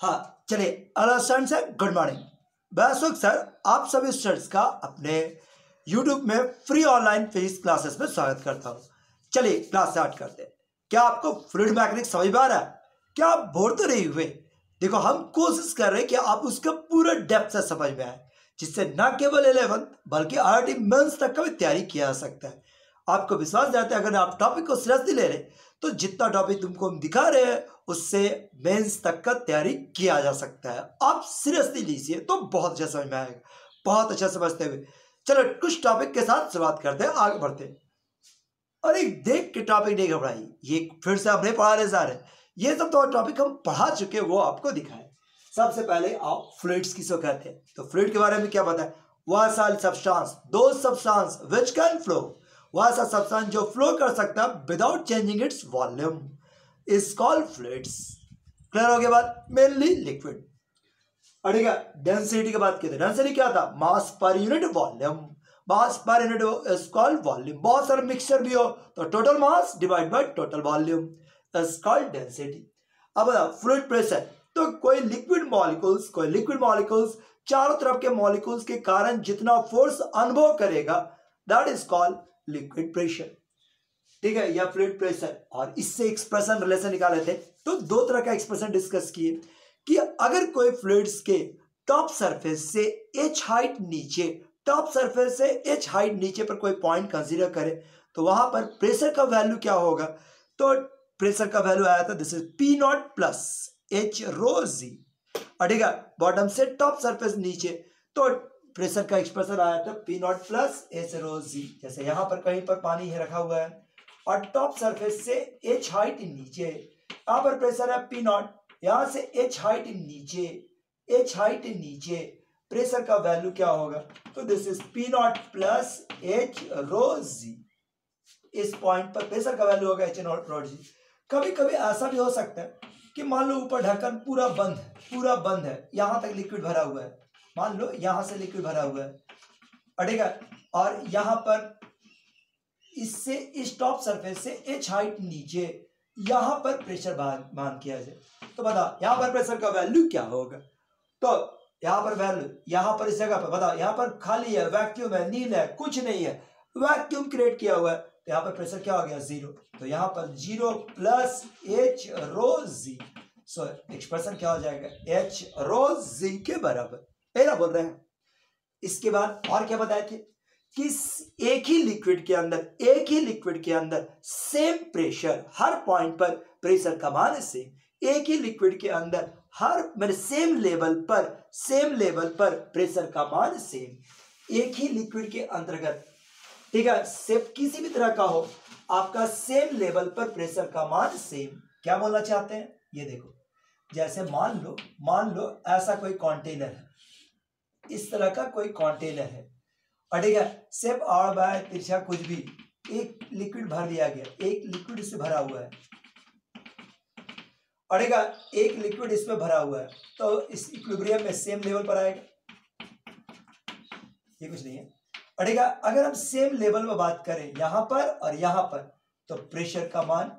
हाँ चलिए, hello students, good morning. मैं अशोक सर आप सभी स्टूडेंट्स का अपने यूट्यूब में फ्री ऑनलाइन फिजिक्स क्लासेस में स्वागत करता हूँ। चलिए क्लास स्टार्ट करते हैं। क्या आपको फ्लूइड मैकेनिक्स समझ में आ रहा है? क्या आप बोर तो नहीं हुए? देखो, हम कोशिश कर रहे हैं कि आप उसका पूरा डेप्थ से समझ में आए, जिससे न केवल 11 बल्कि IIT मेंस तक का भी तैयारी किया जा सकता है। आपको विश्वास रहता है अगर आप टॉपिक को सीरियसली ले रहे, तो जितना टॉपिक तुमको हम दिखा रहे हैं उससे मेंस तक का तैयारी किया जा सकता है। आप सीरियसली लीजिए तो बहुत अच्छा समझ में आएगा, बहुत अच्छा समझते हुए। चलो कुछ टॉपिक के साथ शुरुआत करते हैं, आगे बढ़ते हैं। और एक देख के टॉपिक नहीं घबराइए, ये फिर से हमने पढ़ाने जा रहे हैं। ये सब तो टॉपिक हम पढ़ा चुके हैं, वो आपको दिखाए। सबसे पहले आप फ्लूइड्स किसको कहते हैं, तो फ्लूइड के बारे में क्या पता है? वह सारे सब्सटेंस, दो सब्सटेंस व्हिच कैन फ्लो, वह सा सब्सटेंस जो फ्लो कर सकता है without changing its volume is called fluids. Clear हो गया बात? Mainly liquid. और ठीक है, डेंसिटी की बात की, डेंसिटी क्या था? मास per unit volume, mass per unit is called volume. बहुत सारे मिक्सचर भी हो तो total mass divide by total volume is called density. अब फ्लूइड प्रेशर, तो कोई लिक्विड मॉलिक्यूल्स चारों तरफ के मॉलिक्यूल्स के कारण जितना फोर्स अनुभव करेगा that is called liquid pressure. ठीक है, या फ्लूइड प्रेशर। और इससे एक्सप्रेशन रिलेशन निकाले थे, तो दो तरह का एक्सप्रेशन डिस्कस किए कि अगर कोई फ्लूइड्स के टॉप सरफेस से एच हाइट नीचे, टॉप सरफेस से एच हाइट नीचे पर कोई पॉइंट कंसीडर करे तो वहां पर प्रेशर का वैल्यू क्या होगा? तो प्रेशर का वैल्यू आया था this is P naught plus H rho g. और ठीक है, बॉटम से टॉप सरफेस नीचे तो प्रेशर का एक्सप्रेशन आया था P naught plus H rho जी। जैसे यहां पर कहीं पर पानी है रखा हुआ है और टॉप सरफेस से एच हाइट नीचे, यहां पर प्रेशर है पी नॉट, यहां से एच हाइट नीचे प्रेशर का वैल्यू क्या होगा? तो this is P naught plus H rho g. इस पॉइंट पर प्रेशर का वैल्यू होगा एच नॉट रो जी। कभी कभी ऐसा भी हो सकता है कि मान लो ऊपर ढक्कन पूरा बंद है, यहां तक लिक्विड भरा हुआ है, मान लो यहां से लिक्विड भरा हुआ है, ठीक है, और यहां पर इससे इस टॉप सरफेस से एच हाइट नीचे यहां पर प्रेशर मान किया जाए, तो बता यहां पर प्रेशर का वैल्यू क्या होगा? तो यहां पर वैल्यू, यहां पर इस जगह पर बता, यहां पर खाली है, वैक्यूम है, नील है, कुछ नहीं है, वैक्यूम क्रिएट किया हुआ है, तो यहां पर प्रेशर क्या हो गया? 0। तो यहां पर 0 प्लस एच रो जी। सो एक्सप्रेशन क्या हो जाएगा? एच रो जी के बराबर। ऐसा बोल रहे हैं। इसके बाद और क्या बताए थे कि एक ही लिक्विड के अंदर सेम प्रेशर, हर पॉइंट पर प्रेशर का मान सेम, एक ही लिक्विड के अंदर हर सेम लेवल पर प्रेशर का मान सेम, एक ही लिक्विड के अंतर्गत, ठीक है, सेम किसी भी तरह का हो, आपका सेम लेवल पर प्रेशर का मान सेम। क्या बोलना चाहते हैं? ये देखो, जैसे मान लो ऐसा कोई कंटेनर है, इस तरह का कोई कंटेनर है, और ठीक है, सेप और बाय तिरछा कुछ भी, एक लिक्विड भर दिया गया, एक लिक्विड इससे भरा हुआ है, और ठीक है, एक लिक्विड इसमें भरा हुआ है, तो इस इक्विलिब्रियम में सेम लेवल पर आएगा, ये कुछ नहीं है। और ठीक है, अगर हम सेम लेवल में बात करें यहां पर और यहां पर, तो प्रेशर का मान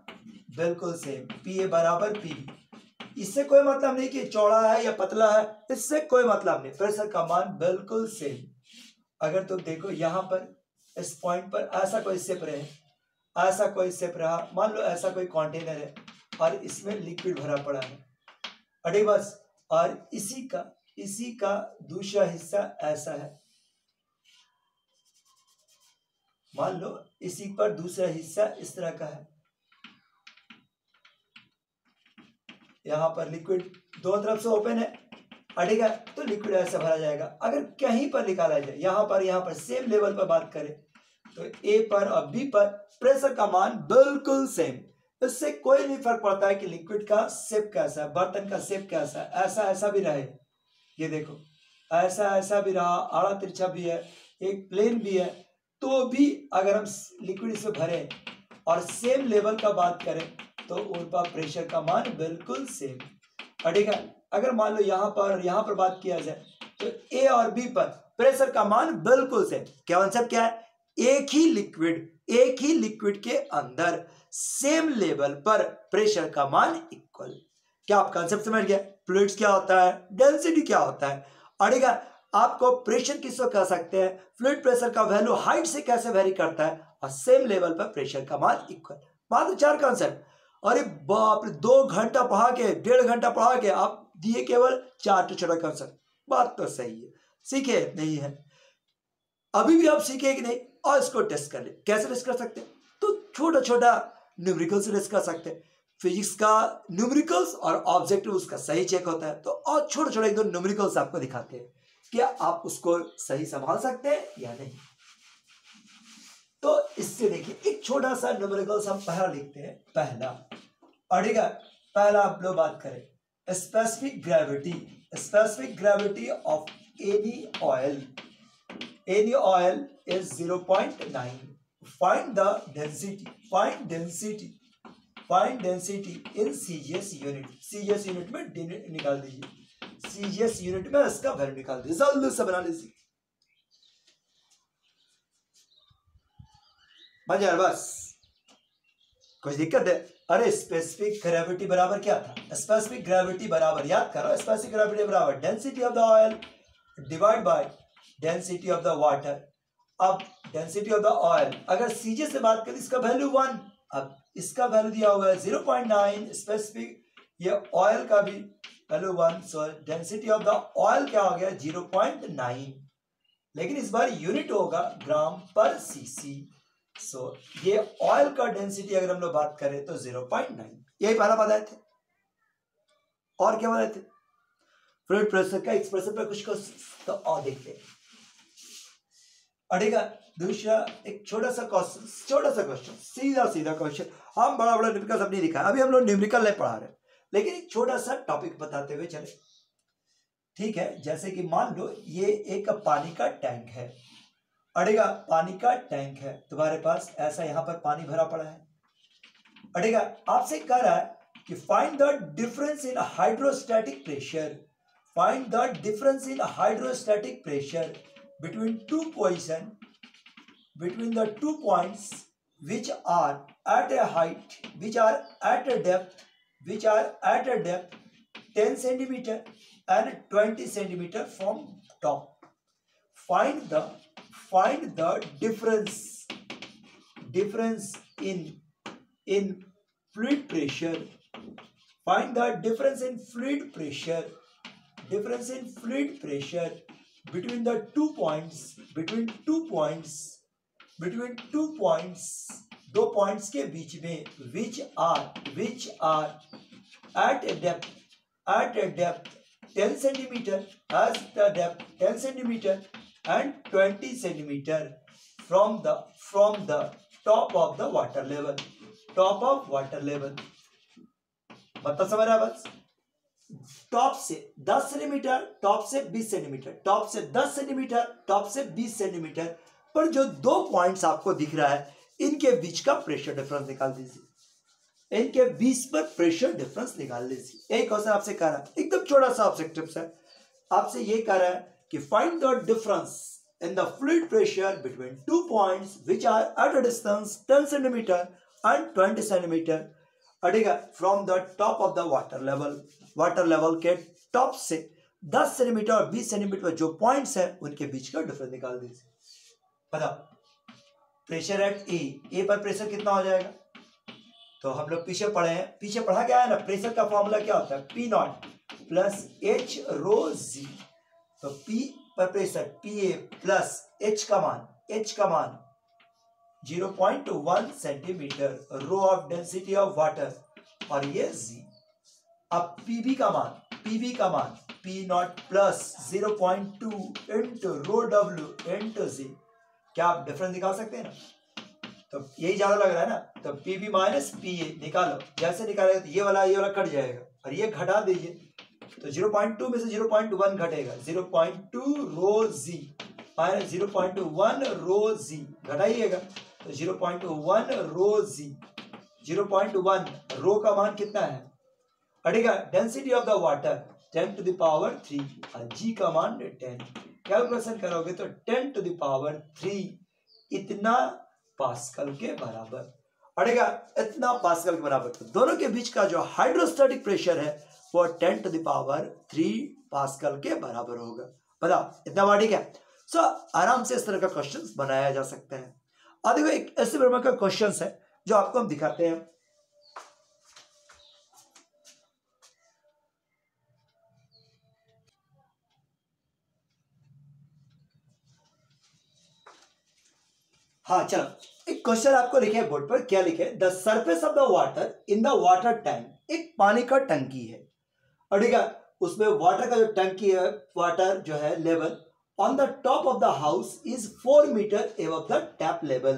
बिल्कुल सेम, पी ए बराबर पी बी। इससे कोई मतलब नहीं कि चौड़ा है या पतला है, इससे कोई मतलब नहीं, प्रेशर का मान बिल्कुल सेम। अगर तुम देखो यहां पर इस पॉइंट पर ऐसा कोई शेप रहा, मान लो ऐसा कोई कंटेनर है और इसमें लिक्विड भरा पड़ा है, अरे बस, और इसी का दूसरा हिस्सा ऐसा है, मान लो इसी पर दूसरा हिस्सा इस तरह का है, यहां पर लिक्विड दोनों तरफ से ओपन है, ठीक है, तो लिक्विड ऐसा भरा जाएगा। अगर कहीं पर निकाला जाए, यहां पर सेम लेवल पर बात करें, तो ए पर और बी पर प्रेशर का मान बिल्कुल सेम, इससे कोई नहीं फर्क पड़ता है कि लिक्विड का शेप कैसा है, बर्तन का शेप कैसा है, ऐसा भी रहे, ये देखो ऐसा भी रहा, आड़ा तिरछा भी है, एक प्लेन भी है, तो भी अगर हम लिक्विड इसमें भरे और सेम लेवल का बात करें तो उनका प्रेशर का मान बिल्कुल सेम, ठीक है। अगर मान लो यहां पर बात किया जाए तो ए और बी पर प्रेशर का मान बिल्कुल सेम। क्या कॉन्सेप्ट क्या है? एक ही लिक्विड के अंदर सेम लेवल पर प्रेशर का मान इक्वल। क्या आप कंसेप्ट समझ गए? फ्लूइड्स क्या होता है, डेंसिटी क्या होता है। अड़ेगा आपको प्रेशर किसको कह सकते हैं, फ्लूइड प्रेशर का वैल्यू हाइट से कैसे वेरी करता है, और सेम लेवल पर प्रेशर का मान इक्वल। मान लो 4 कंसेप्ट, अरे बाप रे 2 घंटा पढ़ा के 1.5 घंटा पढ़ा के आप दिए केवल 4 छोटा कंसेप्ट। बात तो सही है, सीखे नहीं है, अभी भी आप सीखे कि नहीं, और इसको टेस्ट कर ले। कैसे टेस्ट कर सकते हैं, तो छोटा छोटा न्यूमेरिकल से टेस्ट कर सकते हैं। फिजिक्स का न्यूमेरिकल्स और ऑब्जेक्टिव उसका सही चेक होता है, तो और छोटे छोटे 1-2 न्यूमेरिकल्स आपको दिखाते हैं, क्या आप उसको सही संभाल सकते हैं या नहीं। तो इससे देखिए एक छोटा सा न्यूमेरिकल्स हम पहला लिखते हैं। पहला अड़ेगा, पहला आप लोग बात करें specific gravity of any oil is 0.9। Find density in CGS unit में निकाल दीजिए, सीजीएस यूनिट में इसका वैल्यू निकाल दीजिए, जल्दी से बना लीजिए। मजा बस, कुछ दिक्कत है? अरे स्पेसिफिक ग्रेविटी बराबर क्या था, स्पेसिफिक ग्रेविटी बराबर, याद करो, स्पेसिफिक ग्रेविटी बराबर density of the oil divide by density of the water. अब डेंसिटी ऑफ द ऑयल अगर सीजे से बात करें, इसका वैल्यू 1, अब इसका वैल्यू दिया हुआ है 0.9, स्पेसिफिक ये ऑयल का भी value 1, so density of the oil क्या हो गया 0.9, लेकिन इस बार यूनिट होगा ग्राम पर सीसी। सो ये ऑयल का डेंसिटी अगर हम लोग बात करें तो 0.9, यही पहला बताए थे। और क्या बताए थे, फ्लूइड प्रेशर का एक्सप्रेशन पर कुछ तो और देखते हैं। अड़ेगा दूसरा एक छोटा सा क्वेश्चन, सीधा क्वेश्चन, हम बड़ा न्यूमेरिकल सब नहीं दिखा, अभी हम लोग न्यूमेरिकल नहीं पढ़ा रहे, लेकिन एक छोटा सा टॉपिक बताते हुए चले, ठीक है। जैसे कि मान लो ये एक पानी का टैंक है, अड़ेगा पानी का टैंक है तुम्हारे पास, ऐसा यहां पर पानी भरा पड़ा है। अड़ेगा आपसे कह रहा है कि find the difference in hydrostatic pressure, find the difference in hydrostatic pressure between the 2 points which are at a height, which are at a depth 10 centimeter and 20 centimeter from top. Find the difference in fluid pressure. Find the difference in fluid pressure between 2 points, 2 points के बीच में, which are at a depth 10 centimeter, as the depth 10 centimeter and 20 centimeter from the top of the water level, मतलब समझ रहा है बस। Top से 10 centimetre, top से 20 centimetre, top से 10 सेंटीमीटर, टॉप से 20 सेंटीमीटर पर जो 2 पॉइंट्स आपको दिख रहा है, इनके बीच का प्रेशर डिफरेंस निकाल दीजिए, इनके बीच पर प्रेशर डिफरेंस निकाल लीजिए। एक क्वेश्चन आपसे कह रहा है, एकदम छोटा सा ऑब्जेक्टिव है, आपसे ये कह रहा है कि find the difference in the fluid pressure between 2 points which are at a distance 10 centimetre and 20 centimetre, अड़ेगा from the top of the water level के टॉप से 10 सेंटीमीटर और 20 सेंटीमीटर जो पॉइंट्स है उनके बीच का डिफरेंस निकाल दीजिए। बताओ प्रेशर एट ए पर प्रेशर कितना हो जाएगा, तो हम लोग पीछे पढ़ा गया है ना, प्रेशर का फॉर्मूला क्या होता है, P naught plus H rho जी। तो P पर प्रेशर PA प्लस H का मान 0.1 centimetre, rho of density of water, और ये जी। अब PB का मान P naught plus 0.2 into rho W into g. क्या आप डिफरेंस निकाल सकते हैं ना, तो यही ज्यादा लग रहा है ना, तो PB माइनस PA निकालो, जैसे निकालेगा तो ये वाला कट जाएगा और ये घटा दीजिए, तो 0.2 में से 0.1 घटेगा, 0.2 रो जी माइनस 0.1 रो जी, घटाइएगा तो 0.1 रो जी, 0.1 रो का मान कितना है, अड़ेगा density of the water 10 to the power 3 और जी का मान 10, कैलकुलेशन करोगे तो 10 to the power 3 इतना पास्कल के बराबर, अड़ेगा इतना पास्कल के बराबर। तो दोनों के बीच का जो हाइड्रोस्टैटिक प्रेशर है फॉर 10⁻³ पास्कल के बराबर होगा। बताओ इतना बात ठीक है। सो आराम से इस तरह का क्वेश्चन बनाया जा सकता है। और देखो एक ऐसे प्रकार का क्वेश्चन है जो आपको हम दिखाते हैं। हाँ चलो, एक क्वेश्चन आपको लिखे है बोर्ड पर, क्या लिखे? The surface of the water in the water tank, एक पानी का टंकी है और ठीक है उसमें वाटर का जो टंकी है, वाटर जो है level on the top of the house is 4 metre above the tap level.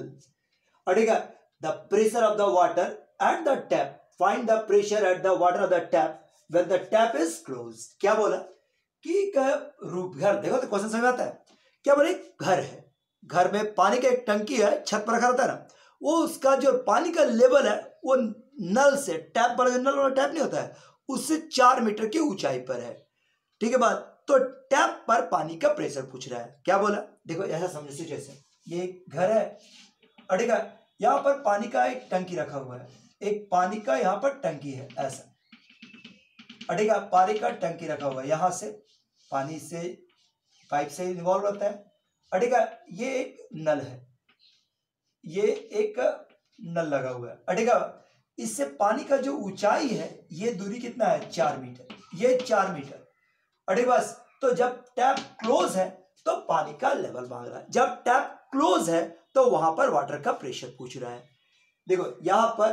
और ठीक है the pressure of the water at the tap, find the pressure at the water of the tap when the tap is close. क्या बोला कि रूप घर, देखो तो क्वेश्चन समझ आता है। क्या बोले? घर है, घर में पानी का एक टंकी है, छत पर रखा रहता है ना, वो उसका जो पानी का लेवल है वो नल से, टैप वाला जो नल वाला टैप नहीं होता है उससे 4 मीटर की ऊंचाई पर है। ठीक है बात। तो टैप पर पानी का प्रेशर पूछ रहा है। क्या बोला? देखो ऐसा समझ से, जैसे ये एक घर है और ठीक है यहाँ पर पानी का एक टंकी रखा हुआ है, एक पानी का यहाँ पर टंकी है ऐसा, और ठीक है पानी का टंकी रखा हुआ है, यहाँ से पानी से पाइप से इन्वॉल्व रहता है। और ठीक है ये एक नल है, ये एक नल लगा हुआ है। ठीक है इससे पानी का जो ऊंचाई है ये दूरी कितना है? 4 मीटर, ये 4 मीटर। अरे बस, तो जब टैप क्लोज है तो पानी का लेवल मांग रहा है, जब टैप क्लोज है तो वहां पर वाटर का प्रेशर पूछ रहा है। देखो यहां पर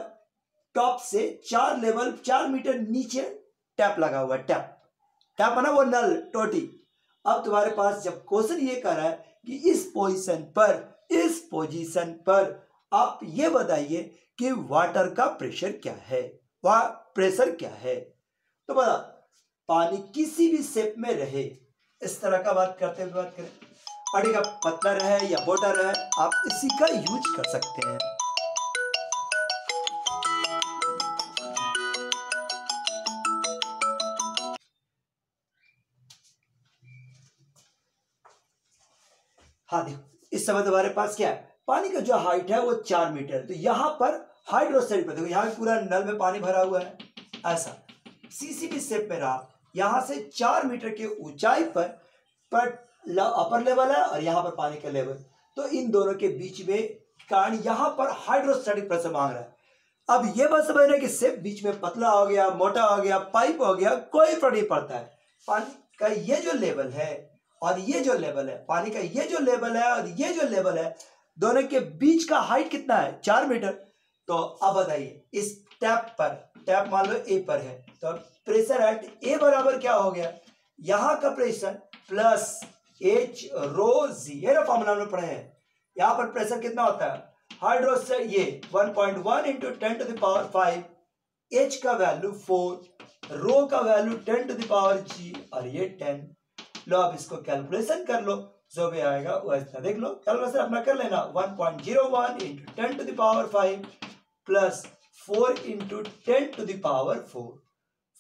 टॉप से 4 मीटर नीचे टैप लगा हुआ है, टैप है ना वो नल टोटी। अब तुम्हारे पास जब क्वेश्चन ये कर रहा है कि इस पोजीशन पर आप ये बताइए कि वाटर का प्रेशर क्या है, वह प्रेशर क्या है। तो बता पानी किसी भी शेप में रहे, इस तरह का बात करते हुए बात करें, अड़ी का पतला रहे या मोटा रहे, आप इसी का यूज कर सकते हैं। हाँ देखो इस समय तुम्हारे पास क्या है, पानी का जो हाइट है वो 4 मीटर। तो यहां पर हाइड्रोस्टेटिक पर देखो, यहाँ पूरा नल में पानी भरा हुआ है ऐसा, सीसीबी शेप में रहा, यहां से 4 मीटर के ऊंचाई पर अपर लेवल है और यहां पर पानी का लेवल, तो इन दोनों के बीच में कारण यहां पर हाइड्रोस्टेटिक प्रेशर मांग रहा है। अब ये बात समझना कि शेप बीच में पतला हो गया, मोटा हो गया, पाइप हो गया, कोई फर्क नहीं पड़ता है। पानी का ये जो लेवल है और ये जो लेवल है, पानी का ये जो लेवल है और ये जो लेवल है, दोनों के बीच का हाइट कितना है? 4 मीटर। तो अब बताइए इस टैप पर, टैप मान लो ए पर है, तो प्रेशर एट ए बराबर क्या हो गया? यहां का प्रेशर प्लस एच रो जी, ये फॉर्मूला हमने पढ़े हैं। यहां पर प्रेशर कितना होता है? हाइड्रोस्टेट ये 1.1 इंटू 10⁵, एच का वैल्यू 4, रो का वैल्यू 10⁻g और ये 10। लो अब इसको कैलकुलेशन कर लो, जो भी आएगा वो इतना देख लो, कैलकुलेशन अपना कर लेना। 1.01 इंटू 10⁵ प्लस 4 इंटू 10⁴,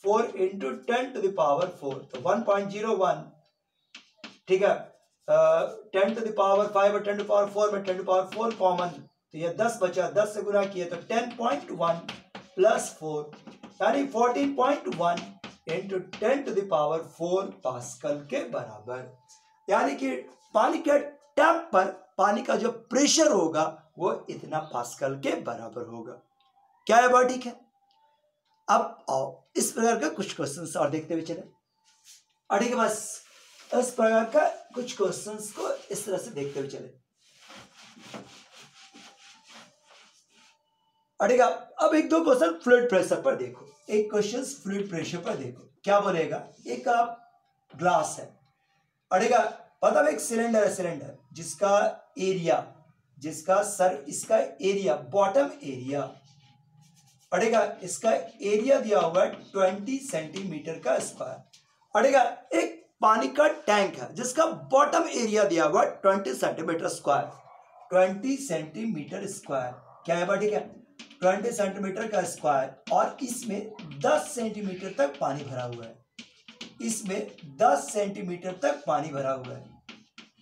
4 इंटू 10⁴, तो 1.01। ठीक है 10⁵ और 10⁴ में 10⁴ कॉमन, तो ये 10 बचा, 10 से गुना किए तो 10.1 प्लस 4 यानी 14.1 इंटू 10⁴ पास्कल के बराबर। यानी कि पानी के टैप पर पानी का जो प्रेशर होगा वो इतना पास्कल के बराबर होगा। क्या है बात ठीक है? अब आओ इस प्रकार का कुछ क्वेश्चंस और देखते हुए चले। ठीक है बस इस प्रकार का कुछ क्वेश्चंस को इस तरह से देखते हुए चले। ठीक है अब एक दो क्वेश्चन फ्लूइड प्रेशर पर देखो, एक क्वेश्चन फ्लूइड प्रेशर पर देखो। क्या बोलेगा? एक आप ग्लास है, अड़ेगा मतलब एक सिलेंडर है, सिलेंडर जिसका एरिया, जिसका सर, इसका एरिया बॉटम एरिया, अड़ेगा इसका एरिया दिया हुआ है 20 सेंटीमीटर का स्क्वायर। अड़ेगा एक पानी का टैंक है जिसका बॉटम एरिया दिया हुआ 20 सेंटीमीटर स्क्वायर, 20 सेंटीमीटर स्क्वायर। क्या है? ठीक है 20 सेंटीमीटर का स्क्वायर और इसमें 10 सेंटीमीटर तक पानी भरा हुआ है, इसमें 10 सेंटीमीटर तक पानी भरा हुआ है।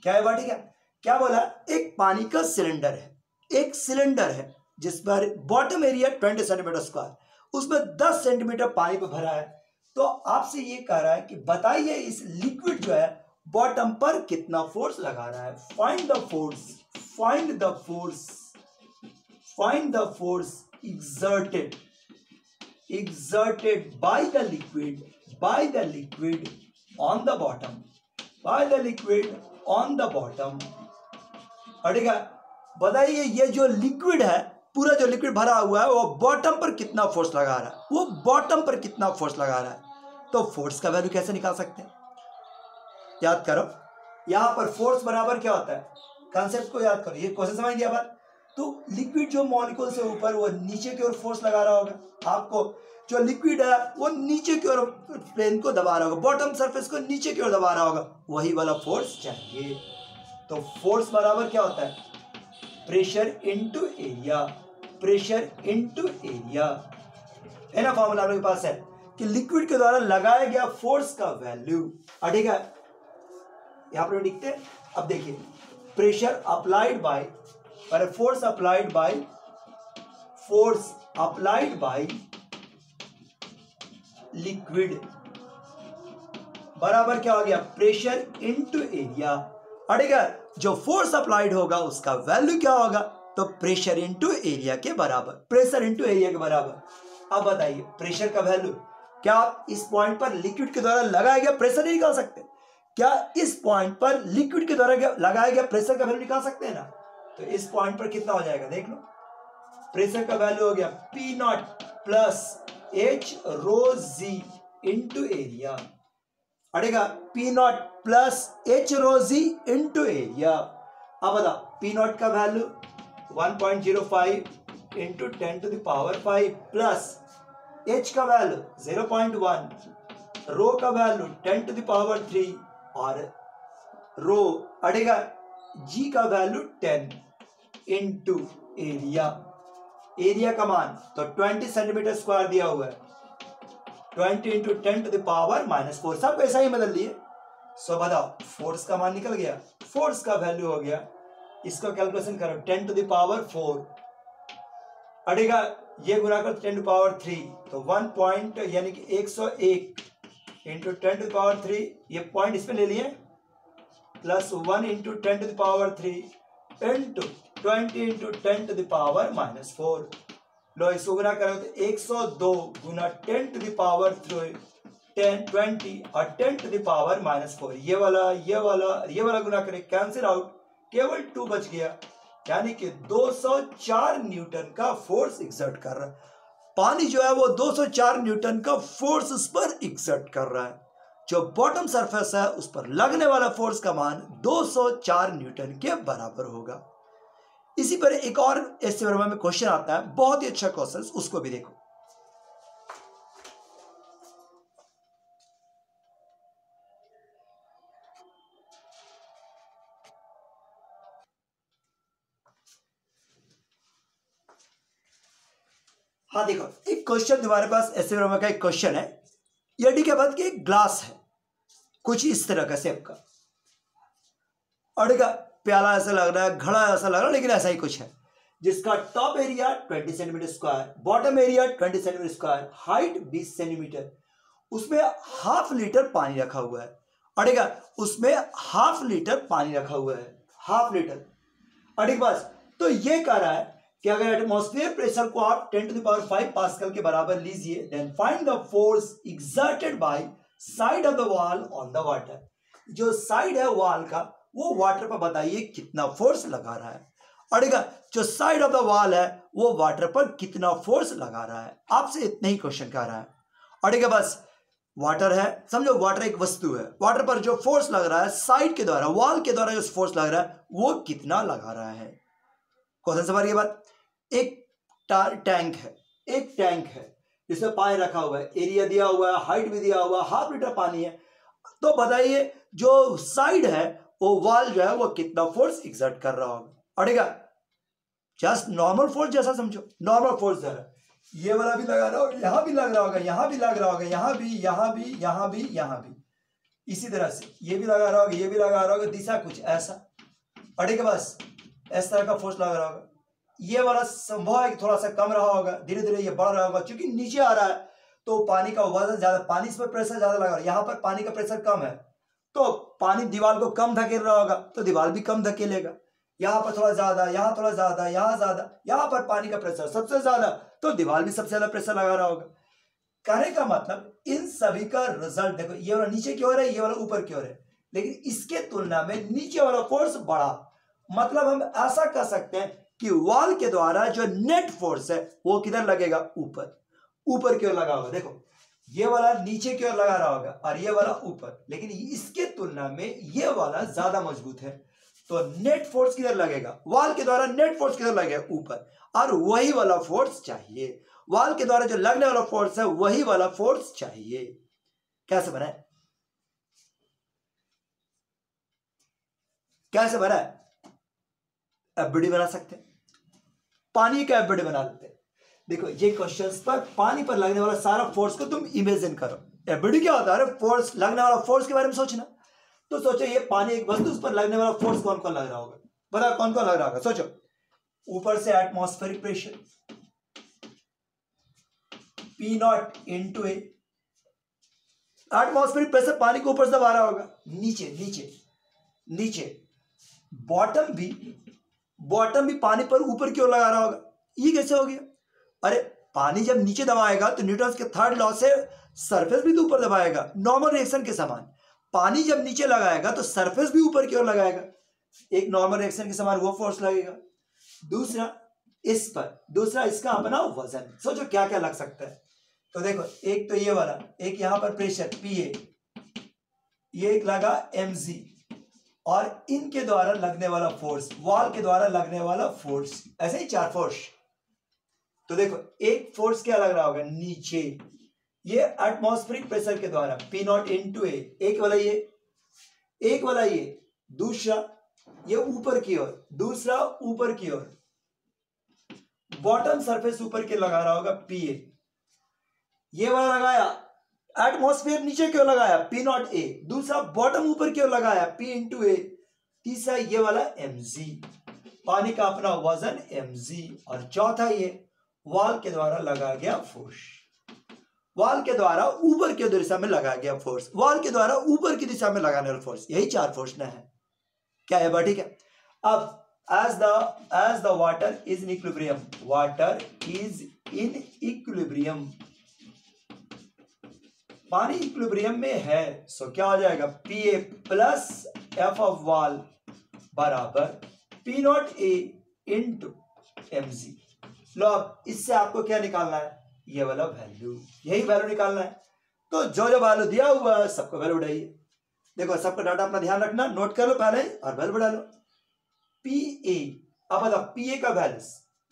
क्या है? ठीक है क्या बोला? एक पानी का सिलेंडर है, एक सिलेंडर है जिस पर बॉटम एरिया 20 सेंटीमीटर स्क्वायर, उसमें 10 सेंटीमीटर पानी पे भरा है। तो आपसे ये कह रहा है कि बताइए इस लिक्विड जो है बॉटम पर कितना फोर्स लगा रहा है। Find the force, find the force, find the force exerted, exerted by the liquid, by the liquid on the bottom, by the liquid on the bottom। ठीक है, बताइए ये जो लिक्विड है, पूरा जो लिक्विड भरा हुआ है वो बॉटम पर कितना फोर्स लगा रहा है, वो बॉटम पर कितना फोर्स लगा रहा है। तो फोर्स का वैल्यू कैसे निकाल सकते हैं, याद करो। यहां पर फोर्स बराबर क्या होता है, कॉन्सेप्ट को याद करो, ये क्वेश्चन समझ गया बात। तो लिक्विड जो मॉलिक्यूल से ऊपर वो नीचे की ओर फोर्स लगा रहा होगा, आपको जो लिक्विड है वो नीचे की ओर प्लेन को दबा रहा होगा, बॉटम सरफेस को नीचे की ओर दबा रहा होगा, वही वाला फोर्स चाहिए। तो फोर्स बराबर क्या होता है, pressure into area, pressure into area, है ना। फॉर्मूला आपके पास है कि लिक्विड के द्वारा लगाया गया फोर्स का वैल्यू। ठीक है, यहां पर लिखते हैं। अब देखिए, pressure applied by, force applied bye, force applied by liquid बराबर क्या हो गया, प्रेशर इनटू एरिया। ठीक है, जो फोर्स अप्लाइड होगा उसका वैल्यू क्या होगा, तो प्रेशर इनटू एरिया के बराबर, प्रेशर इनटू एरिया के बराबर। अब बताइए प्रेशर का वैल्यू, क्या आप इस पॉइंट पर लिक्विड के द्वारा लगाया गया प्रेशर नहीं निकाल सकते, क्या इस पॉइंट पर लिक्विड के द्वारा लगाया गया प्रेशर का वैल्यू निकाल सकते हैं ना। तो इस पॉइंट पर कितना हो जाएगा, देख लो, प्रेशर का वैल्यू हो गया P naught plus H rho g into area. अड़ेगा P naught plus H rho g into area. अब बता P नॉट का value 1.05 into 10 to the power 5 plus H का वैल्यू 0.1, रो का वैल्यू 10 टू द पावर 3 और rho अड़ेगा G का value 10 into area, area का मान तो 20 सेंटीमीटर स्क्वायर दिया हुआ है, 20 इंटू 10 टू द पावर -4, सब ऐसा ही बदल लिए। सो बताओ फोर्स का मान निकल गया, फोर्स का वैल्यू हो गया, इसको कैलकुलेशन करो 10 टू द पावर 4 अड़ेगा, ये गुना करो 10 टू पावर 3 तो 1 पॉइंट यानी कि 101 इंटू 10 टू द पावर 3, ये पॉइंट इसमें ले लिए, plus 1 into 10 to the power 3 into 20 into 10 to the power -4। लो इसको गुना करो तो 102 गुना 10 टू द पावर 3 10 20 और 10 टू द पावर -4, ये वाला ये वाला ये वाला गुना करें, कैंसिल आउट, केवल 2 बच गया, यानी कि 204 न्यूटन का फोर्स एक्सर्ट कर रहा है। पानी जो है वो 204 न्यूटन का फोर्स उस पर एक्सर्ट कर रहा है। जो बॉटम सरफेस है उस पर लगने वाला फोर्स का मान 204 न्यूटन के बराबर होगा। इसी पर एक और ऐसे वर्मा में क्वेश्चन आता है, बहुत ही अच्छा क्वेश्चन, उसको भी देखो। हाँ देखो, एक क्वेश्चन तुम्हारे पास ऐसे वर्मा का एक क्वेश्चन है, यदि के बाद कि एक ग्लास है कुछ इस तरह का शेप का, और प्याला ऐसा लग रहा है, घड़ा ऐसा लग रहा है, लेकिन ऐसा ही कुछ है, जिसका top area 20 centimetre square, bottom area 20 centimetre square, height 20 centimetre, उसमें ½ लीटर पानी रखा हुआ है, अड़ेगा उसमें ½ लीटर पानी रखा हुआ है, ½ लीटर। अड़ेग बस, तो ये कह रहा है कि अगर एटमॉस्फेयर प्रेशर को आप 10 टू द पावर 5 पास्कल के बराबर लीजिए, then find the force exerted by side of the wall on the water. जो साइड है वॉल का, वो वाटर पर बताइए कितना फोर्स लगा रहा है। अड़ेगा जो साइड ऑफ द वॉल है वो वाटर पर कितना फोर्स लगा रहा है, आपसे इतना ही क्वेश्चन कह रहा है। अड़ेगा बस, वाटर है, समझो वाटर एक वस्तु है, वाटर पर जो फोर्स लग रहा है साइड के द्वारा, वॉल के द्वारा जो फोर्स लग रहा है वो कितना लगा रहा है। क्वेश्चन समझ के बाद, एक टैंक है, एक टैंक है जिसमें पानी रखा हुआ है, एरिया दिया हुआ है, हाइट भी दिया हुआ है, ½ लीटर पानी है, तो बताइए जो साइड है वो वॉल जो है वो कितना फोर्स एक्सर्ट कर रहा होगा। अड़ेगा जस्ट नॉर्मल फोर्स जैसा समझो, नॉर्मल फोर्स जरा, ये वाला भी लगा रहा होगा, यहां भी लग रहा होगा, यहां भी लग रहा होगा, यहां भी, यहां भी, यहां भी, यहां भी, इसी तरह से ये भी लगा रहा होगा, ये भी लगा रहा होगा, दिशा कुछ ऐसा। अड़ेगा बस इस तरह का फोर्स लग रहा होगा, ये वाला संभव है कि थोड़ा सा कम रहा होगा, धीरे धीरे ये बढ़ रहा होगा, क्योंकि नीचे आ रहा है तो पानी का वजन ज्यादा, पानी इस पर प्रेशर ज्यादा लगा, यहाँ पर पानी का प्रेशर कम है तो पानी दीवार को कम धकेल रहा होगा तो दीवार भी कम धकेलेगा। यहाँ पर थोड़ा ज्यादा, यहाँ थोड़ा ज्यादा, यहाँ ज्यादा, यहाँ पर पानी का प्रेशर सबसे ज्यादा तो दीवार भी सबसे ज्यादा प्रेशर लगा रहा होगा। कहने का मतलब इन सभी का रिजल्ट देखो, ये वाला नीचे की ओर है, ये वाला ऊपर की ओर है, लेकिन इसके तुलना में नीचे वाला फोर्स बड़ा। मतलब हम ऐसा कह सकते हैं कि वॉल के द्वारा जो नेट फोर्स है वो किधर लगेगा, ऊपर, ऊपर की ओर लगा होगा। देखो ये वाला नीचे की ओर लगा रहा होगा और ये वाला ऊपर, लेकिन इसके तुलना में ये वाला ज्यादा मजबूत है तो नेट फोर्स किधर लगेगा, वॉल के द्वारा नेट फोर्स किधर लगेगा, ऊपर। और वही वाला फोर्स चाहिए, वॉल के द्वारा जो लगने वाला फोर्स है वही वाला फोर्स चाहिए। कैसे बनाए, कैसे बनाए, एफबीडी बना सकते हैं, पानी का एफबीडी बना देते हैं। देखो ये क्वेश्चंस पर पानी पर लगने वाला सारा फोर्स को तुम इमेजिन करो। एफबीडी क्या होता है, फोर्स, लगने वाला फोर्स के बारे में सोचना। तो सोचो ये पानी एक वस्तु, उस पर लगने वाला फोर्स कौन कौन लग रहा होगा, बता कौन कौन लग रहा होगा। सोचो ऊपर से एटमॉस्फेरिक प्रेशर P0 इंटू ए, एटमॉस्फेरिक प्रेशर पानी को ऊपर से दबा रहा होगा, नीचे नीचे नीचे, बॉटम भी पानी पर ऊपर की ओर लगा रहा होगा। ये कैसे हो गया, अरे पानी जब नीचे दबाएगा तो न्यूटन के थर्ड लॉ से सरफेस भी तो ऊपर दबाएगा, नॉर्मल रिएक्शन के समान। पानी जब नीचे लगाएगा तो सरफेस भी ऊपर की ओर लगाएगा, एक नॉर्मल रिएक्शन के समान वो फोर्स लगेगा। दूसरा इस पर, दूसरा इसका अपना वजन। सोचो क्या क्या लग सकता है। तो देखो एक तो ये वाला, एक यहां पर प्रेशर PA, ये एक लगा mg, और इनके द्वारा लगने वाला फोर्स, वॉल के द्वारा लगने वाला फोर्स, ऐसे ही 4 फोर्स। तो देखो एक फोर्स क्या लग रहा होगा नीचे, ये एटमॉस्फेरिक प्रेशर के द्वारा P0 इंटू ए, एक वाला ये, एक वाला ये, दूसरा ये ऊपर की ओर, दूसरा ऊपर की ओर, बॉटम सरफेस ऊपर के लगा रहा होगा PA, ये वाला लगाया एटमॉस्फेयर नीचे की ओर लगाया P0 A, दूसरा बॉटम ऊपर की ओर लगाया P इंटू ए, तीसरा ये वाला mg, पानी का अपना वजन mg, और चौथा ये वॉल के द्वारा लगा गया फोर्स, वॉल के द्वारा ऊपर की दिशा में लगा गया फोर्स, वॉल के द्वारा ऊपर की दिशा में लगाने वाला फोर्स, यही 4 फोर्स ना है। क्या है बा, ठीक है। अब as the water is in equilibrium, water is in equilibrium, पानी इक्विलिब्रियम में है, सो क्या हो जाएगा PA plus F of wall बराबर P0 A इंटू mg। लो अब इससे आपको क्या निकालना है, ये वाला वैल्यू, यही वैल्यू निकालना है। तो जो जो वैल्यू दिया हुआ है सबको वैल्यू उठाइए। देखो सबका डाटा अपना ध्यान रखना, नोट कर लो पहले और वैल्यू बढ़ा लो। PA, अब बताओ PA का वैल्यू,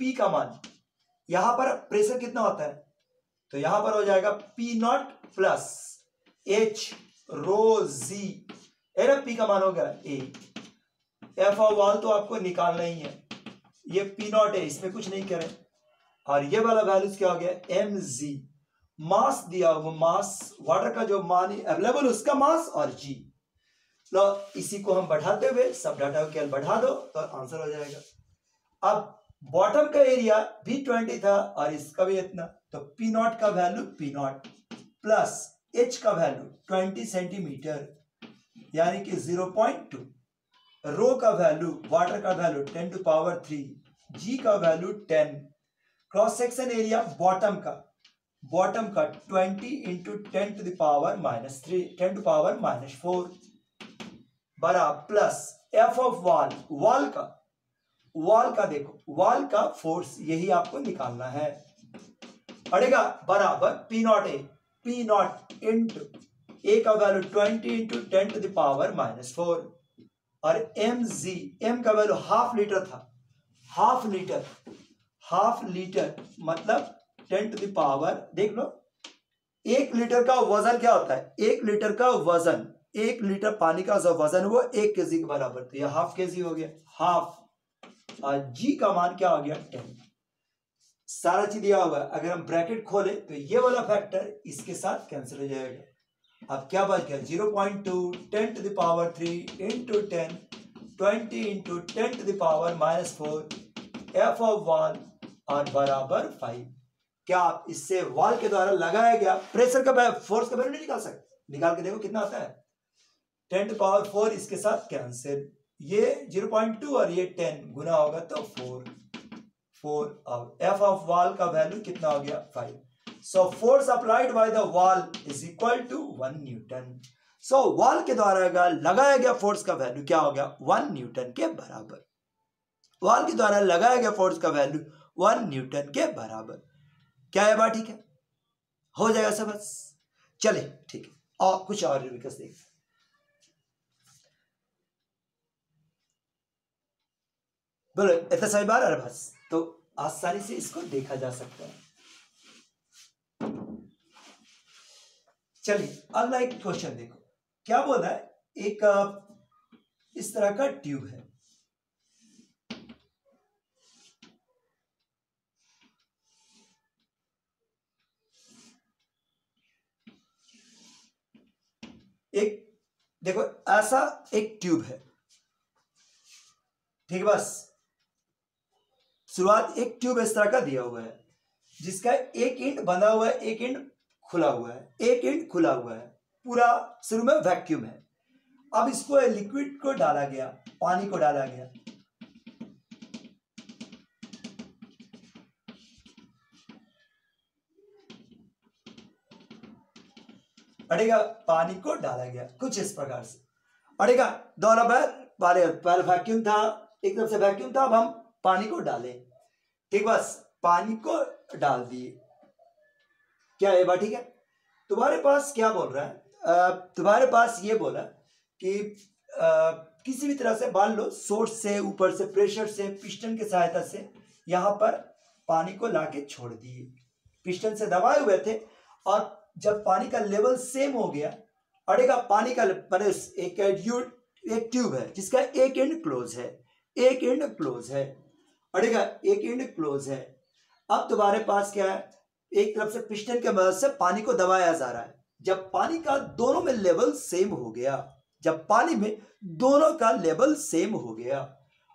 P का मान, यहां पर प्रेशर कितना होता है, तो यहां पर हो जाएगा P0 प्लस H रो Z, P का मान हो गया A, F ऑफ वॉल तो आपको निकालना ही है, ये P0 है, इसमें कुछ नहीं करें, और ये वाला वैल्यूज क्या हो गया mg, मास दिया हुआ, मास वाटर का जो मान अवेलेबल उसका मास, और g। लो इसी को हम बढ़ाते हुए सब डाटा को केवल बढ़ा दो तो आंसर हो जाएगा। अब बॉटम का एरिया भी 20 था और इसका भी इतना, तो P0 का वैल्यू P0 प्लस H का वैल्यू 20 सेंटीमीटर यानी कि 0.2, रो का वैल्यू, वाटर का वैल्यू 10 टू पावर 3, जी का value 10, cross section area bottom का 20 into 10 to the power -3, 10 to power -4 बरा plus F of wall, wall का देखो, वॉल का फोर्स यही आपको निकालना है पड़ेगा, बराबर P0 इंटू ए का value 20 into 10 to the power -4, और mg, m का वैल्यू हाफ लीटर था, हाफ लीटर मतलब 10 टू द पावर, देख लो 1 लीटर का वजन क्या होता है, 1 लीटर का वजन, 1 लीटर पानी का जो वजन वो 1 kg के बराबर, तो यह हाफ kg हो गया, हाफ, और g का मान क्या हो गया 10, सारा चीज दिया हुआ है। अगर हम ब्रैकेट खोले तो ये वाला फैक्टर इसके साथ कैंसिल हो जाएगा। अब क्या बच गया 0.2 10 to the power 3 into 10 20 into 10 to the power -4 F of 1 और बराबर 5। क्या आप इससे वॉल के द्वारा लगाया गया प्रेशर का फोर्स का वैल्यू नहीं निकाल सकते? निकाल के देखो कितना आता है, 10⁴ इसके साथ कैंसिल, ये 0.2 और ये 10 गुना होगा तो 4। अब एफ ऑफ वॉल का वैल्यू कितना हो गया 5। So force applied by the wall is equal to 1 newton. So wall के द्वारा लगाया गया फोर्स का वैल्यू क्या हो गया 1 न्यूटन के बराबर। वॉल के द्वारा लगाया गया फोर्स का वैल्यू 1 न्यूटन के बराबर। क्या है बात? ठीक है, हो जाएगा सब। बस चले ठीक है, और कुछ और विकस देखते बोलो, इतना सही बार। अरे बस तो आसानी से इसको देखा जा सकता है। चलिए अगला एक क्वेश्चन देखो, क्या बोला है, एक इस तरह का ट्यूब है, एक देखो ऐसा एक ट्यूब है, ठीक है। बस शुरुआत एक ट्यूब इस तरह का दिया हुआ है जिसका एक एंड बंधा हुआ है, एक एंड खुला हुआ है, एक एंड खुला हुआ है, पूरा शुरू में वैक्यूम है। अब इसको लिक्विड को डाला गया, पानी को डाला गया, पड़ेगा, पानी को डाला गया कुछ इस प्रकार से पड़ेगा। दोनों पहले वैक्यूम था, एक तरफ से वैक्यूम था, अब हम पानी को डालें, ठीक। बस पानी को डाल दिए, क्या है बात? ठीक है। तुम्हारे पास क्या बोल रहा है, तुम्हारे पास ये बोला कि किसी भी तरह से मान लो सोर्स से, ऊपर से प्रेशर से, पिस्टन की सहायता से यहां पर पानी को लाके छोड़ दिए, पिस्टन से दबाए हुए थे, और जब पानी का लेवल सेम हो गया, अड़ेगा पानी का एक ट्यूब है जिसका एक एंड क्लोज है, एक एंड क्लोज है, अड़ेगा एक एंड क्लोज है। अब तुम्हारे पास क्या है, एक तरफ से पिस्टन के मदद से पानी को दबाया जा रहा है। जब पानी का दोनों में लेवल सेम हो गया, जब पानी में दोनों का लेवल सेम हो गया,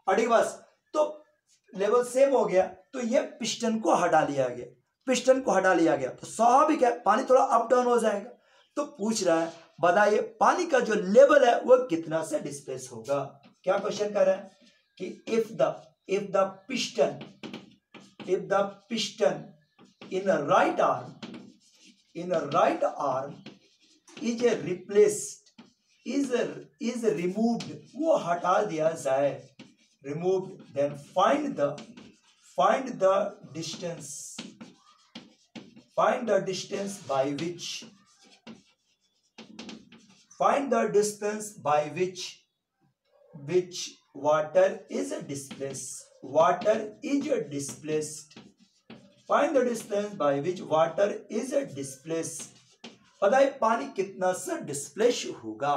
अड़ेगा बस तो लेवल सेम हो गया तो ये पिस्टन को हटा लिया गया, पिस्टन को हटा लिया गया तो स्वाभाविक है पानी थोड़ा अप डाउन हो जाएगा। तो पूछ रहा है बताइए पानी का जो लेवल है वो कितना से डिस्प्लेस होगा। क्या क्वेश्चन कर रहा है कि if the piston in a right arm is replaced, is removed, वो हटा दिया जाए, removed, then find the distance by which water is displaced. Find the distance by which water is displaced. पता है पानी कितना से डिस्प्लेस होगा।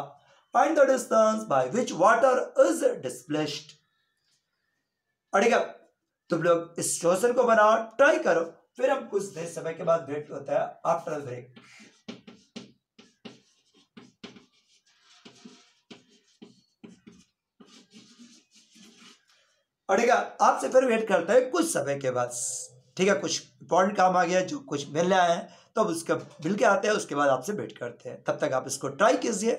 Find the distance by which water is displaced. अड़ेगा तुम लोग इस क्वेश्चन को बनाओ, ट्राई करो, फिर हम कुछ देर समय के बाद भेंट होता है आफ्टर ब्रेक। अड़ेगा आपसे फिर वेट करते हैं कुछ समय के बाद, ठीक है। कुछ इंपॉर्टेंट काम आ गया, जो कुछ मिलने आए हैं तो अब उसका मिल के आते हैं, उसके बाद आपसे वेट करते हैं। तब तक आप इसको ट्राई कीजिए।